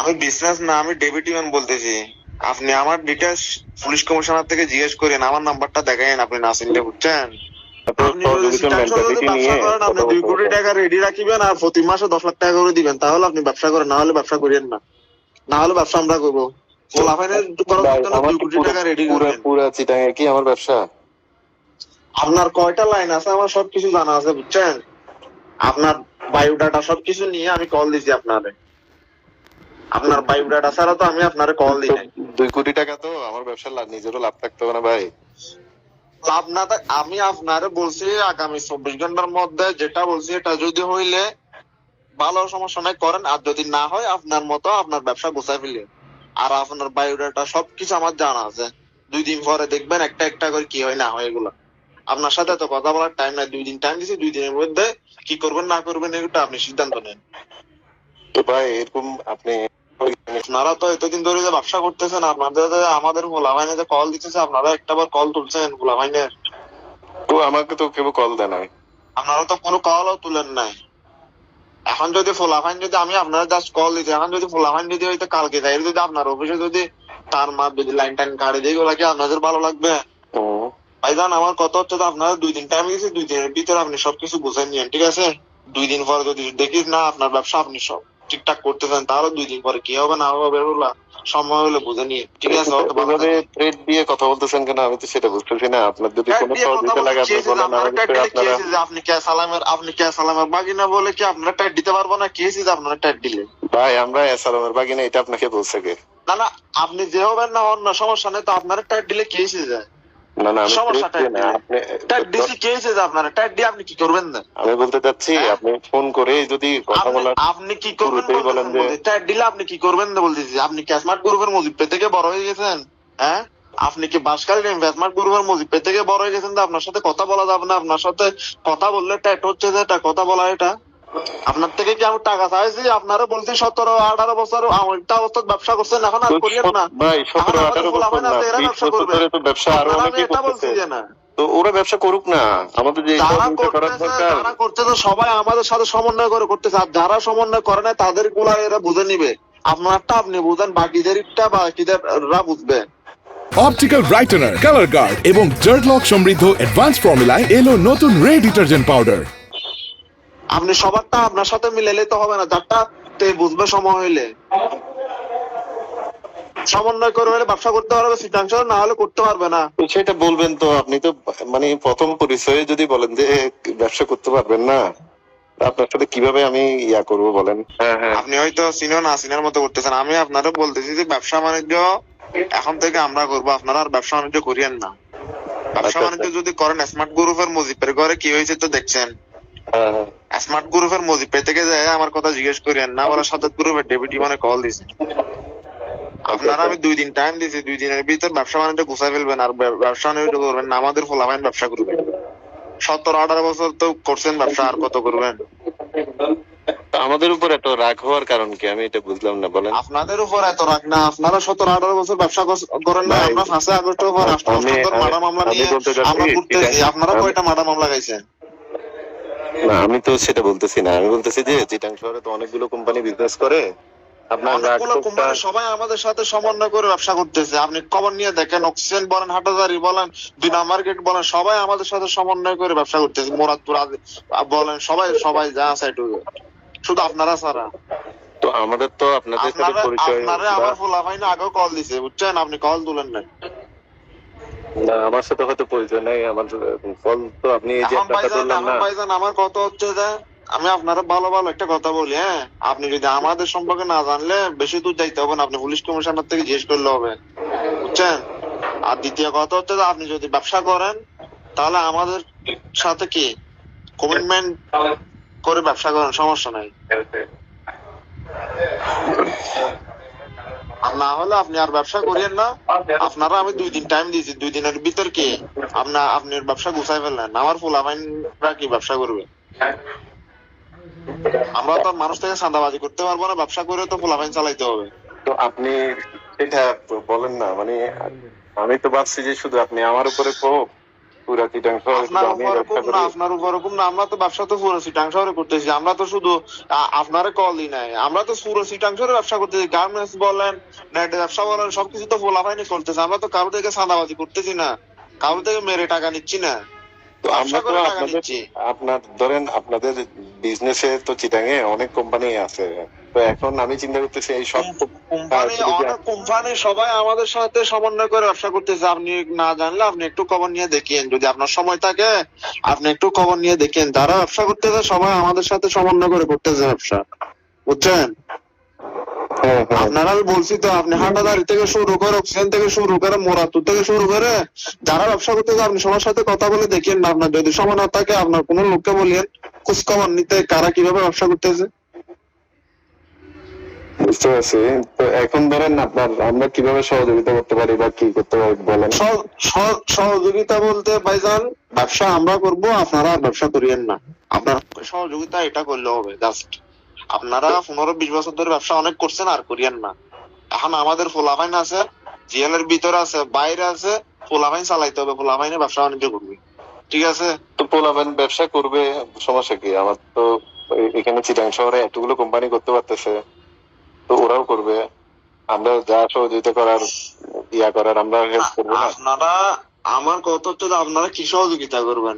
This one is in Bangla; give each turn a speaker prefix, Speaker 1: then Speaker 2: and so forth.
Speaker 1: আমি বিজনেস না, আমি ডেপুটি ম্যান বলতেছি। আপনি আমার ডিটেলস পুলিশ কমিশনার থেকে জিজ্ঞেস করেন, আমার নাম্বারটা দেখাইন আপনি না চিনলে, বুঝছেন? আপনি যদি সিটাংশন যদি ব্যবসা করেন, আপনি 2 কোটি টাকা রেডি রাখিবেন আর প্রতি মাসে 10 লাখ টাকা করে দিবেন, তাহলে আপনি ব্যবসা করেন, না হলে ব্যবসা করিয়েন না। না হলে ব্যবসা আমরা করবো। লাফাইনের করার জন্য 2 কোটি টাকা রেডি করবেন।
Speaker 2: পুরো চিটাঙে কি আমার ব্যবসা?
Speaker 1: আপনার কয়টা লাইন আছে আমার সবকিছু জানা আছে, বুঝছেন? আপনার বায়োডাটা সবকিছু নিয়ে আমি কল দিছি আপনারে। আপনার বায়োডাটা ছাড়া তো আমি আপনারে কল দিই নাই।
Speaker 2: 2 কোটি টাকা তো আমার ব্যবসার নিজেরও লাভ থাকতে হবে না ভাই?
Speaker 1: লাভ না থাক, আমি আপনারে বলছি আগামী 24 ঘন্টার মধ্যে যেটা বলছি এটা যদি হইলে ভালো, সমস্যা নাই, করেন। আর যদি না হয় আপনার মতো আপনার ব্যবসা গোছায় ফেলে। আর আপনার বায়োডাটা সবকিছু আমার জানা আছে। 2 দিন পরে দেখবেন একটা একটা করে কি হয় না হয় এগুলা। আপনার সাথে তো কথা বলার টাইম নাই, 2 দিন টাইম দিছি, 2 দিনের মধ্যে কি করবেন না করবেন এটা আপনি সিদ্ধান্ত নেন।
Speaker 2: তো ভাই এরকম আপনি
Speaker 1: আপনারা তো এতদিন ধরে যে ব্যবসা করতেছেন, আপনাদের আমাদের ভোলাভাইনে যে কল দিতেছে, আপনারা একটাবার কল তুলছেন ভোলাভাইনের?
Speaker 2: তো আমাকে তো কেউ কল দেয় নাই।
Speaker 1: আপনারা তো কোনো কলও তুলেন নাই। এখন যদি ফোলাফাইন যদি আমি আপনারা জাস্ট কল দিচ্ছি, এখন যদি ফোলাফাইন যদি হয়তো কালকে যাই, যদি আপনার অফিসে যদি তার মা যদি লাইন টাইন কাটে দিয়ে ওগুলা কি আপনাদের ভালো লাগবে? ভাইজান আমার কথা হচ্ছে তো, আপনারা 2 দিন টাইম দিয়েছি, 2 দিনের ভিতরে আপনি সবকিছু বুঝে নিয়েন, ঠিক আছে? 2 দিন পরে যদি দেখিস না আপনার ব্যবসা আপনি সব ঠিকঠাক করতেছেন, তাহলে 2 দিন পরে কি হবে না হবে ওগুলা সময় হলে বুঝে নিয়ে, ঠিক আছে?
Speaker 2: থ্রেড দিয়ে কথা বলতেছেন কেন? আমি তো সেটা বুঝতেছি না। আপনার যদি কোনো সহযোগিতা লাগে আপনি বলেন।
Speaker 1: আপনি কে সালামের বাগিনা বলে কি আপনারা টাইট দিতে পারবো না? কি হয়েছে আপনারা টাইট দিলে?
Speaker 2: ভাই আমরা সালামের বাগিনা, এটা আপনাকে বলছে কে?
Speaker 1: না না, আপনি যে হবেন না হন না, সমস্যা নেই, তো আপনারা টাইট দিলে কি হয়েছে যায়?
Speaker 2: না না,
Speaker 1: সমস্যা টাইট দিছি কি হয়েছে যে আপনারা টাইট দিয়ে আপনি কি করবেন না?
Speaker 2: আমি বলতে চাচ্ছি আপনি ফোন করে যদি কথা বলার
Speaker 1: আপনি কি করবেন বলেন যে টাইট দিলে আপনি কি করবেন না বলতেছি। আপনি কি স্মার্ট গ্রুপের মুজিব থেকে বড় হয়ে গেছেন? হ্যাঁ, আপনি কি বাসকালীন স্মার্ট গ্রুপের মুজিব থেকে বড় হয়ে গেছেন? আপনার সাথে কথা বলা যাবে না? আপনার সাথে কথা বললে টাইট হচ্ছে যে এটা কথা বলা, এটা আপনার থেকে কি আমি টাকা চাইছি? আপনারা বলছি 17-18 বছর একটা অবস্থায় ব্যবসা করছেন, এখন আর করিয়েন না
Speaker 2: ভাই। 17-18 বছর না, 20 বছর ধরে তো ব্যবসা আরো অনেকে করতেছে। তো ওরা ব্যবসা করুক না, আমাদের যে
Speaker 1: যারা করতেছে সবাই আমাদের সাথে সমন্বয় করে করতেছে। আর যারা সমন্বয় করে না তাদের গুলা এরা বুঝে নিবে। আপনারটা আপনি বুঝেন, বাকিদেররা বুঝবে।
Speaker 3: অপটিক্যাল ব্রাইটেনার, কালার গার্ড এবং জার্ট লক সমৃদ্ধ অ্যাডভান্স ফর্মুলায় এলো নতুন রে ডিটারজেন্ট পাউডার।
Speaker 1: আপনি সবারটা আপনার সাথে মিলাইলে তো হবে না, যারটা বুঝবে সময় হইলে। সমন্বয় করে হলে ব্যবসা করতে পারবে সিদ্ধান্ত, না হলে করতে পারবে না।
Speaker 2: সেটা বলবেন তো। আপনি তো মানে প্রথম পরিচয়ে যদি বলেন যে ব্যবসা করতে পারবেন না, আপনার সাথে কিভাবে আমি ইয়া করবো বলেন?
Speaker 1: আপনি হয়তো চিনো না চিনার মতো করতেছেন। আমি আপনারা বলতেছি যে ব্যবসা বাণিজ্য এখন থেকে আমরা করবো, আপনারা আর ব্যবসা বাণিজ্য করিয়েন না। ব্যবসা বাণিজ্য যদি করেন, স্মার্ট গ্রুপের মুজিবের ঘরে কি হয়েছে তো দেখছেন। স্মার্ট গ্রুপের মুজিব থেকে যায় আমার কথা জিজ্ঞেস করেন না, ওরা সাদাত গ্রুপের ডেপুটি মানে কল দিছে। আপনারা আমি 2 দিন টাইম দিয়েছি, 2 দিনের ভিতর ব্যবসা বাণিজ্য গুছাই ফেলবেন। আর ব্যবসা বাণিজ্য করবেন না, আমাদের ফলাফাইন ব্যবসা করবেন। 17-18 বছর তো করছেন ব্যবসা, আর কত করবেন?
Speaker 2: আমাদের উপর এত রাগ হওয়ার কারণ কি আমি এটা বুঝলাম না, বলেন।
Speaker 1: আপনাদের উপর এত রাগ না, আপনারা 17-18 বছর ব্যবসা করেন না। আমরা 5 আগস্টের পর রাষ্ট্রপতি মার্ডার মামলা নিয়ে আমরা ঘুরতেছি, আপনারা কয়টা মার্ডার মামলা গাইছেন?
Speaker 2: না আমি তো সেটা বলতেছি না, আমি বলতেছি যে চিটাং শহরে তো অনেকগুলো কোম্পানি বিজনেস করে।
Speaker 1: অনেকগুলো কোম্পানি সবাই আমাদের সাথে সমন্বয় করে ব্যবসা করতেছে। আপনি খবর নিয়ে দেখেন, অক্সিজেন বলেন, হাটাজারি বলেন, 2 নাম্বার গেট বলেন, সবাই আমাদের সাথে সমন্বয় করে ব্যবসা করতেছে। মোরাদপুর বলেন, সবাই যা আছে একটু, শুধু আপনারা ছাড়া।
Speaker 2: তো আমাদের তো আপনাদের সাথে পরিচয়।
Speaker 1: আপনারা আমার ফোলাফাইন আগেও কল দিছে, বুঝছেন? আপনি কল তুলেন না।
Speaker 2: না আমার সাথে হয়তো পরিচয় নাই, আমার কল তো আপনি এই যে একটা বললেন না।
Speaker 1: ভাইজান আমার কথা হচ্ছে যে আমি আপনারা ভালো ভালো একটা কথা বলি। হ্যাঁ, আপনি যদি আমাদের সম্পর্কে না জানলে বেশি দূর যাইতে হবে না, আপনি পুলিশ কমিশনার থেকে জিজ্ঞেস করলে হবে, বুঝছেন? আর দ্বিতীয় কথা হচ্ছে যে আপনি যদি ব্যবসা করেন তাহলে আমাদের সাথে কি কমিটমেন্ট করে ব্যবসা করেন, সমস্যা নাই। না হলে আপনি আর ব্যবসা করিয়েন না। আপনারা আমি 2 দিন টাইম দিয়েছি, 2 দিনের ভিতর কি আপনি ব্যবসা গুছাই ফেললেন, আমার ফুলাফাইনরা কি ব্যবসা করবে? আমরা তো মানুষ থেকে চাঁদাবাজি করতে পারবো না, ব্যবসা করে তো ফুলাফাইন চালাইতে হবে।
Speaker 2: তো আপনি এটা বলেন না, মানে আমি তো ভাবছি যে শুধু আপনি আমার উপরে ক্ষোভ, পুরা চিটাং শহরে শুধু আমি ব্যবসা করি?
Speaker 1: আপনার উপর হুকুম না, আমরা তো ব্যবসা তো পুরো চিটাং শহরে করতেছি, আমরা তো শুধু আপনারে কলই নাই, আমরা তো পুরো চিটাং শহরে ব্যবসা করতেছি, গার্মেন্টস বলেন, নেট ব্যবসা বলেন, সবকিছু তো ফোলাফাইনি করতেছি, আমরা তো কারো থেকে চাঁদাবাজি করতেছি না, কারো থেকে মেরে টাকা নিচ্ছি না,
Speaker 2: তো আমরা
Speaker 1: ব্যবসা
Speaker 2: তো
Speaker 1: করে টাকা
Speaker 2: আপনাদের
Speaker 1: নিচ্ছি।
Speaker 2: আপনার ধরেন আপনাদের বিজনেসে তো চিটাঙে অনেক কোম্পানি আছে, তো এখন আমি চিন্তা করতেছি এই সব
Speaker 1: কোম্পানি, অনেক কোম্পানি সবাই আমাদের সাথে সমন্বয় করে ব্যবসা করতেছে, আপনি না জানলে আপনি একটু খবর নিয়ে দেখেন, যদি আপনার সময় থাকে আপনি একটু খবর নিয়ে দেখেন, যারা ব্যবসা করতেছে সবাই আমাদের সাথে সমন্বয় করে করতেছে ব্যবসা, বুঝছেন?
Speaker 2: হ্যাঁ, হ্যাঁ।
Speaker 1: আপনারা আমি বলছি তো, আপনি হাটাদারি থেকে শুরু করে অক্সিজেন থেকে শুরু করে মোরাতুর থেকে শুরু করে যারা ব্যবসা করতেছে আপনি সবার সাথে কথা বলে দেখেন না, আপনার যদি সময় না থাকে আপনার কোনো লোককে বলিয়েন খোঁজ খবর নিতে কারা কিভাবে ব্যবসা করতেছে।
Speaker 2: বুঝতে পারছি। তো এখন ধরেন আপনার আমরা কিভাবে সহযোগিতা করতে পারি বা কি করতে পারি বলেন?
Speaker 1: সহযোগিতা বলতে ভাইজান, ব্যবসা আমরা করব, আপনারা আর ব্যবসা করিয়েন না, আপনার সহযোগিতা এটা করলে হবে জাস্ট, আপনারা 15-20 বছর ধরে ব্যবসা অনেক করছেন, আর করিয়েন না। এখন আমাদের ফোলাফাইন আছে, জিএল এর ভিতরে আছে, বাইরে আছে, ফোলাফাইন চালাইতে হবে, ফোলাফাইনে ব্যবসা বাণিজ্য করবে, ঠিক আছে?
Speaker 2: তো পোলাবেন ব্যবসা করবে, সমস্যা কি? আমার তো এখানে চিটাং শহরে এতগুলো কোম্পানি করতে পারতেছে, তো ওরাও করবে, আমরা যা সহযোগিতা করার করার আমরা হেল্প করবো না?
Speaker 1: আপনারা, আমার কথা হচ্ছে যে আপনারা কি সহযোগিতা করবেন?